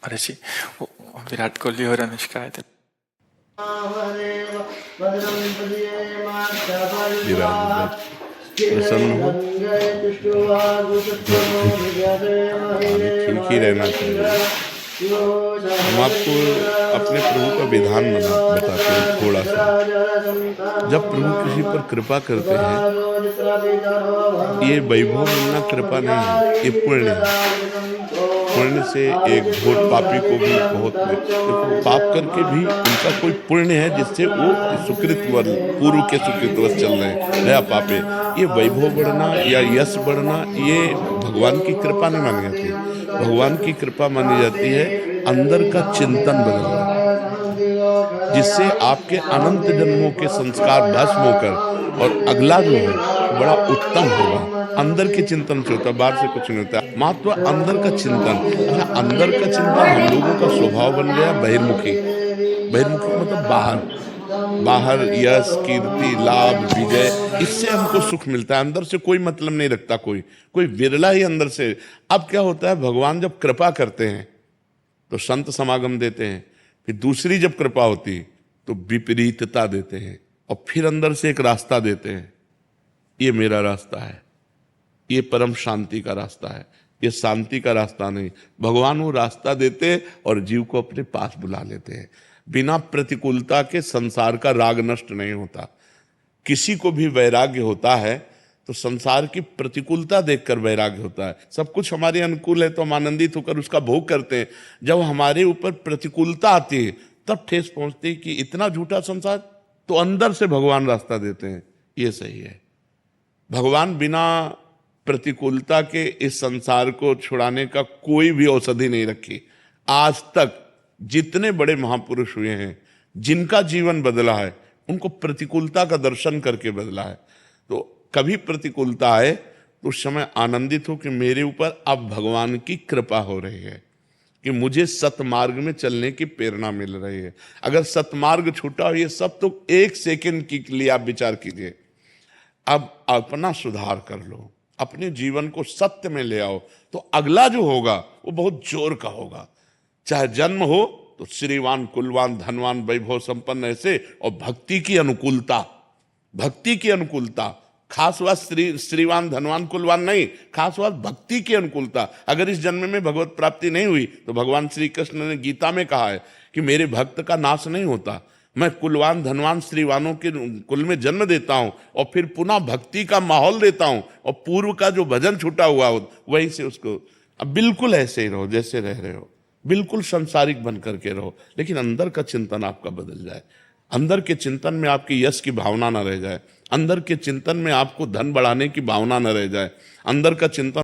अरे जी, वो विराट कोहली और अनुष्का आए थे। विराट भाई प्रसन्न हो। आगे ठीक ही रहना चाहिए। हम आपको अपने प्रभु का विधान बताते हैं थोड़ा सा। जब प्रभु किसी पर कृपा करते हैं, ये वैभव मिलना कृपा नहीं है, ये पुण्य है। पुण्य से एक घोर पापी को भी बहुत देखो, पाप करके भी उनका कोई पुण्य है जिससे वो सुकृतवश पूर्व के सुकृतवश चल रहे हैं, दया पापे। ये वैभव बढ़ना या यश बढ़ना ये भगवान की कृपा नहीं मानी जाती। भगवान की कृपा मानी जाती है अंदर का चिंतन बदलना, जिससे आपके अनंत जन्मों के संस्कार भस्म होकर और अगला जो है बड़ा उत्तम होगा। अंदर के चिंतन से होता है, बाहर से कुछ नहीं होता। महत्व अंदर का चिंतन। अच्छा, अंदर का चिंतन हम लोगों का स्वभाव बन गया बहिर्मुखी। बहिर्मुखी मतलब बाहर यश कीर्ति लाभ विजय, इससे हमको सुख मिलता है। अंदर से कोई मतलब नहीं रखता, कोई विरला ही अंदर से। अब क्या होता है, भगवान जब कृपा करते हैं तो संत समागम देते हैं, फिर दूसरी जब कृपा होती तो विपरीतता देते हैं, और फिर अंदर से एक रास्ता देते हैं। ये मेरा रास्ता है, ये परम शांति का रास्ता है, ये शांति का रास्ता नहीं। भगवान वो रास्ता देते और जीव को अपने पास बुला लेते हैं। बिना प्रतिकूलता के संसार का राग नष्ट नहीं होता। किसी को भी वैराग्य होता है तो संसार की प्रतिकूलता देखकर वैराग्य होता है। सब कुछ हमारे अनुकूल है तो हम आनंदित होकर उसका भोग करते हैं। जब हमारे ऊपर प्रतिकूलता आती है तब ठेस पहुंचती है कि इतना झूठा संसार, तो अंदर से भगवान रास्ता देते हैं। ये सही है। भगवान बिना प्रतिकूलता के इस संसार को छुड़ाने का कोई भी औषधि नहीं रखी। आज तक जितने बड़े महापुरुष हुए हैं, जिनका जीवन बदला है, उनको प्रतिकूलता का दर्शन करके बदला है। तो कभी प्रतिकूलता आए तो उस समय आनंदित हो कि मेरे ऊपर अब भगवान की कृपा हो रही है, कि मुझे सतमार्ग में चलने की प्रेरणा मिल रही है। अगर सतमार्ग छूटा हो, ये सब तो एक सेकंड के लिए आप विचार कीजिए। अब अपना सुधार कर लो, अपने जीवन को सत्य में ले आओ, तो अगला जो होगा वो बहुत जोर का होगा। चाहे जन्म हो तो श्रीवान कुलवान धनवान वैभव संपन्न ऐसे, और भक्ति की अनुकूलता, भक्ति की अनुकूलता। खास बात श्रीवान धनवान कुलवान नहीं, खास बात भक्ति की अनुकूलता। अगर इस जन्म में भगवत प्राप्ति नहीं हुई तो भगवान श्री कृष्ण ने गीता में कहा है कि मेरे भक्त का नाश नहीं होता। मैं कुलवान धनवान श्रीवानों के कुल में जन्म देता हूं और फिर पुनः भक्ति का माहौल देता हूं, और पूर्व का जो भजन छूटा हुआ हो वहीं से उसको। अब बिल्कुल ऐसे ही रहो जैसे रह रहे हो, बिल्कुल संसारिक बन करके रहो, लेकिन अंदर का चिंतन आपका बदल जाए। अंदर के चिंतन में आपकी यश की भावना न रह जाए, अंदर के चिंतन में आपको धन बढ़ाने की भावना न रह जाए, अंदर का चिंतन